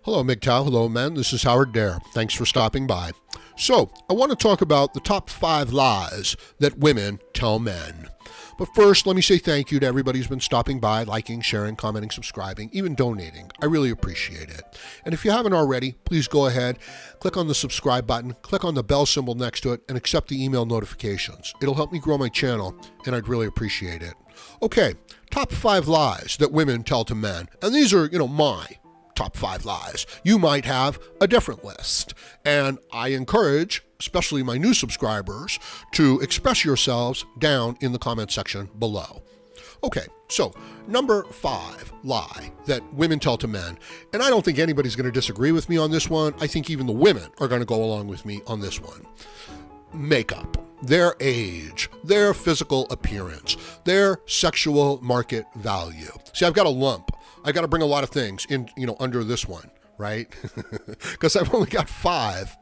Hello, MGTOW. Hello, men. This is Howard Dare. Thanks for stopping by. So, I want to talk about the top 5 lies that women tell men. But first, let me say thank you to everybody who's been stopping by, liking, sharing, commenting, subscribing, even donating. I really appreciate it. And if you haven't already, please go ahead, click on the subscribe button, click on the bell symbol next to it, and accept the email notifications. It'll help me grow my channel, and I'd really appreciate it. Okay, top 5 lies that women tell to men. And these are, my top 5 lies. You might have a different list. And I encourage, especially my new subscribers, to express yourselves down in the comment section below. Okay, so number 5 lie that women tell to men, and I don't think anybody's going to disagree with me on this one. I think even the women are going to go along with me on this one. Makeup, their age, their physical appearance, their sexual market value. See, I've got a lump. I got to bring a lot of things in, under this one, right? Because I've only got 5.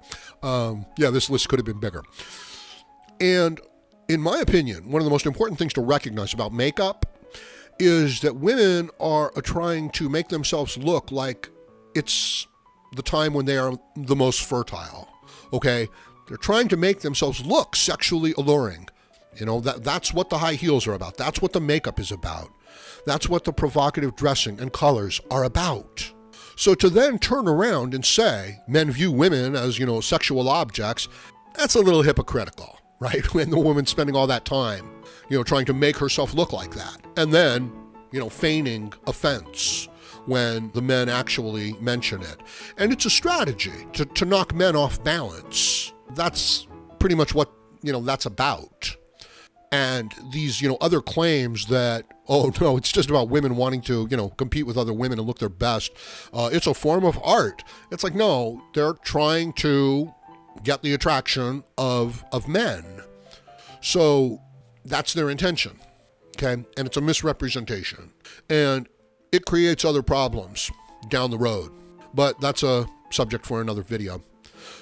This list could have been bigger. And in my opinion, one of the most important things to recognize about makeup is that women are trying to make themselves look like it's the time when they are the most fertile, okay? They're trying to make themselves look sexually alluring. That's what the high heels are about. That's what the makeup is about. That's what the provocative dressing and colors are about. So to then turn around and say men view women as, sexual objects, that's a little hypocritical, right? When the woman's spending all that time, trying to make herself look like that. And then, feigning offense when the men actually mention it. And it's a strategy to knock men off balance. That's pretty much what, that's about. And these, other claims that, oh no, it's just about women wanting to, compete with other women and look their best. It's a form of art. It's like, no, they're trying to get the attraction of men. So that's their intention, okay? And it's a misrepresentation. And it creates other problems down the road. But that's a subject for another video.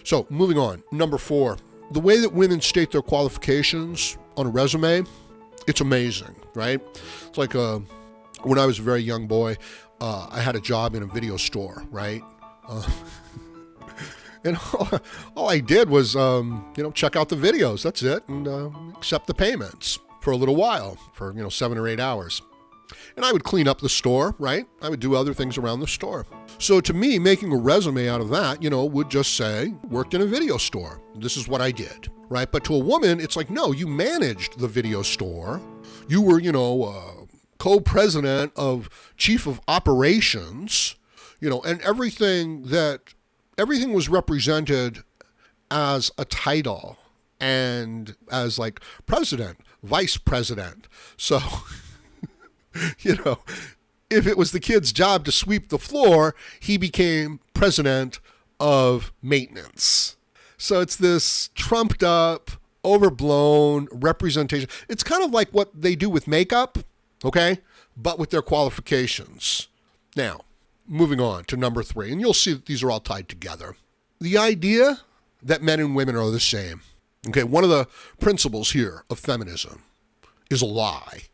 So moving on, number 4. The way that women state their qualifications on a resume, it's amazing, right? It's like when I was a very young boy, I had a job in a video store, right? And all I did was, check out the videos. That's it, and accept the payments for a little while, for 7 or 8 hours. And I would clean up the store, right? I would do other things around the store. So to me, making a resume out of that, would just say, worked in a video store. This is what I did, right? But to a woman, it's like, no, you managed the video store. You were, co-president of chief of operations, and everything was represented as a title and as like president, vice president. So, if it was the kid's job to sweep the floor, he became president of maintenance. So it's this trumped up, overblown representation. It's kind of like what they do with makeup, okay? But with their qualifications. Now, moving on to number 3, and you'll see that these are all tied together. The idea that men and women are the same. Okay, one of the principles here of feminism is a lie.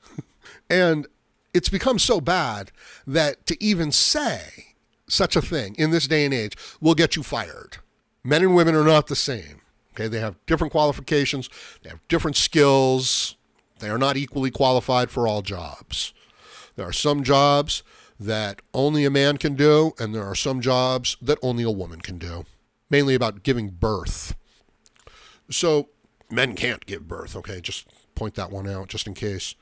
And it's become so bad that to even say such a thing in this day and age will get you fired. Men and women are not the same. Okay, they have different qualifications, they have different skills, they are not equally qualified for all jobs. There are some jobs that only a man can do, and there are some jobs that only a woman can do, mainly about giving birth. So men can't give birth, okay? Just point that one out just in case.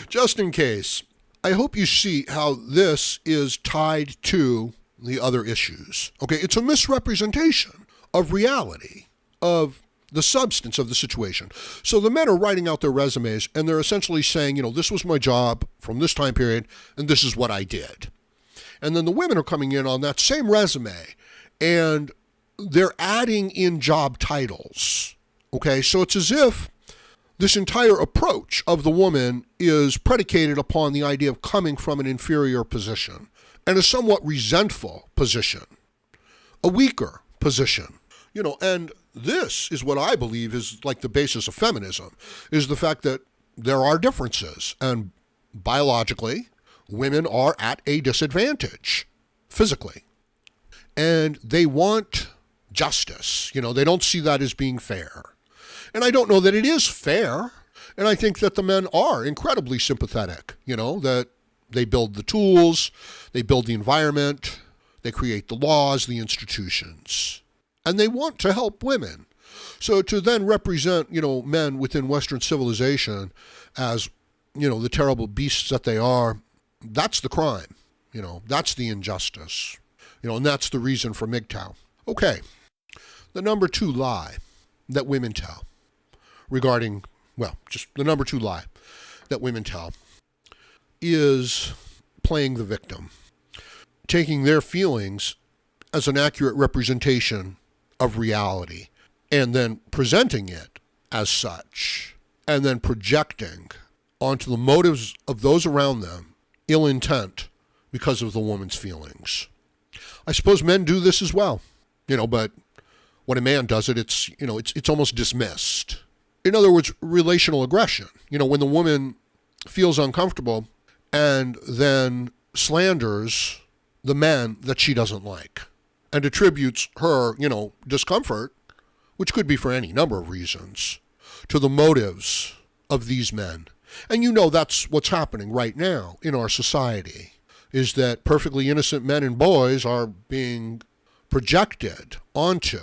Just in case. I hope you see how this is tied to the other issues. Okay, it's a misrepresentation of reality, of the substance of the situation. So the men are writing out their resumes and they're essentially saying, this was my job from this time period and this is what I did. And then the women are coming in on that same resume and they're adding in job titles. Okay, so it's as if this entire approach of the woman is predicated upon the idea of coming from an inferior position and a somewhat resentful position, a weaker position, and this is what I believe is like the basis of feminism, is the fact that there are differences, and biologically, women are at a disadvantage physically. and they want justice. They don't see that as being fair. And I don't know that it is fair. And I think that the men are incredibly sympathetic, that they build the tools, they build the environment, they create the laws, the institutions, and they want to help women. So to then represent, men within Western civilization as, the terrible beasts that they are, that's the crime, that's the injustice, and that's the reason for MGTOW. Okay, the number 2 lie that women tell regarding, just the number 2 lie that women tell is playing the victim, taking their feelings as an accurate representation of reality, and then presenting it as such, and then projecting onto the motives of those around them ill intent because of the woman's feelings. I suppose men do this as well, but when a man does it, it's almost dismissed. In other words, relational aggression. When the woman feels uncomfortable and then slanders the man that she doesn't like and attributes her, discomfort, which could be for any number of reasons, to the motives of these men. And that's what's happening right now in our society, is that perfectly innocent men and boys are being projected onto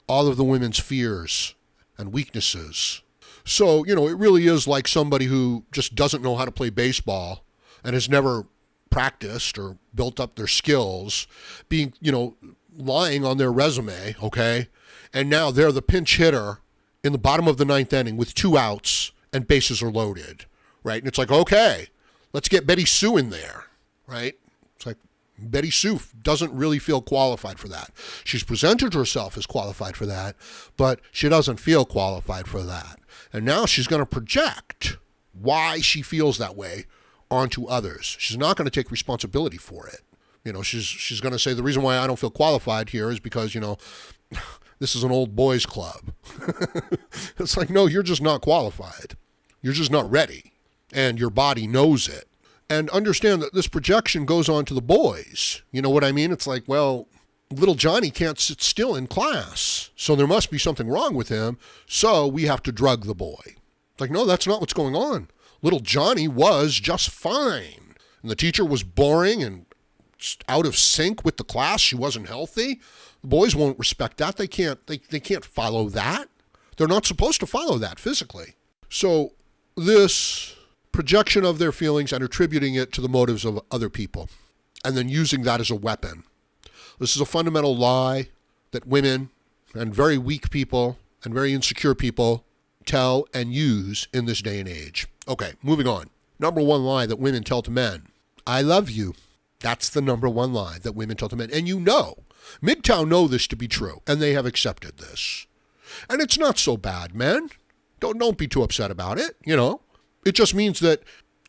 all of the women's fears and weaknesses. So, it really is like somebody who just doesn't know how to play baseball and has never practiced or built up their skills, being, lying on their resume, okay? And now they're the pinch hitter in the bottom of the 9th inning with 2 outs and bases are loaded, right? And it's like, okay, let's get Betty Sue in there, right? It's like Betty Sue doesn't really feel qualified for that. She's presented herself as qualified for that, but she doesn't feel qualified for that. And now she's going to project why she feels that way onto others. She's not going to take responsibility for it. She's going to say the reason why I don't feel qualified here is because, this is an old boys club. It's like, no, you're just not qualified. You're just not ready. And your body knows it. And understand that this projection goes on to the boys. You know what I mean? It's like, well, little Johnny can't sit still in class, so there must be something wrong with him, so we have to drug the boy. It's like, no, that's not what's going on. Little Johnny was just fine. And the teacher was boring and out of sync with the class. She wasn't healthy. The boys won't respect that. They can't follow that. They're not supposed to follow that physically. So this projection of their feelings and attributing it to the motives of other people, and then using that as a weapon. This is a fundamental lie that women and very weak people and very insecure people tell and use in this day and age. Okay, moving on. Number 1 lie that women tell to men. I love you. That's the number 1 lie that women tell to men. And MGTOW know this to be true, and they have accepted this. And it's not so bad, men. Don't be too upset about it, It just means that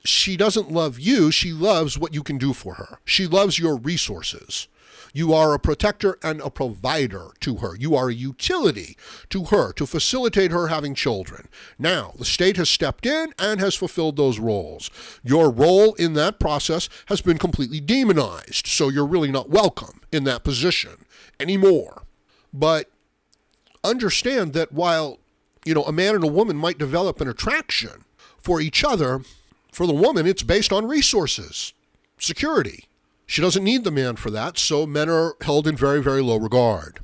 she doesn't love you. She loves what you can do for her. She loves your resources. You are a protector and a provider to her. You are a utility to her to facilitate her having children. Now, the state has stepped in and has fulfilled those roles. Your role in that process has been completely demonized, so you're really not welcome in that position anymore. But understand that while, a man and a woman might develop an attraction for each other, for the woman, it's based on resources, security. She doesn't need the man for that, so men are held in very, very low regard.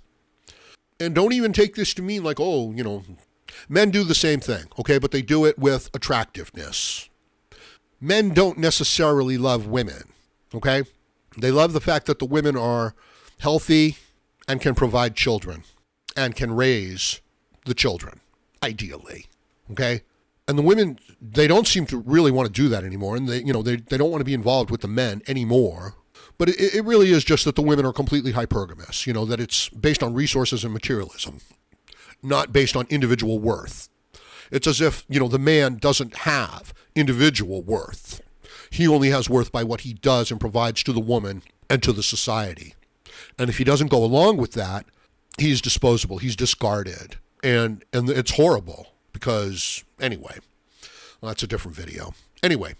And don't even take this to mean like, men do the same thing, okay, but they do it with attractiveness. Men don't necessarily love women, okay? They love the fact that the women are healthy and can provide children and can raise the children, ideally, okay? And the women, they don't seem to really want to do that anymore, and they don't want to be involved with the men anymore. But it really is just that the women are completely hypergamous, that it's based on resources and materialism, not based on individual worth. It's as if, the man doesn't have individual worth. He only has worth by what he does and provides to the woman and to the society. And if he doesn't go along with that, he's disposable, he's discarded. And it's horrible because, anyway, well, that's a different video. Anyway,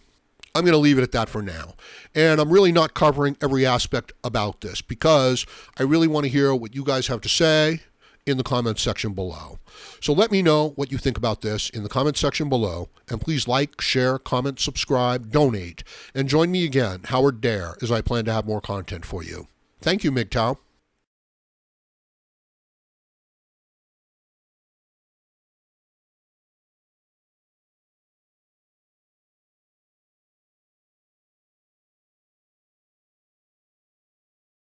I'm going to leave it at that for now. And I'm really not covering every aspect about this because I really want to hear what you guys have to say in the comments section below. So let me know what you think about this in the comments section below. And please like, share, comment, subscribe, donate, and join me again, Howard Dare, as I plan to have more content for you. Thank you, MGTOW.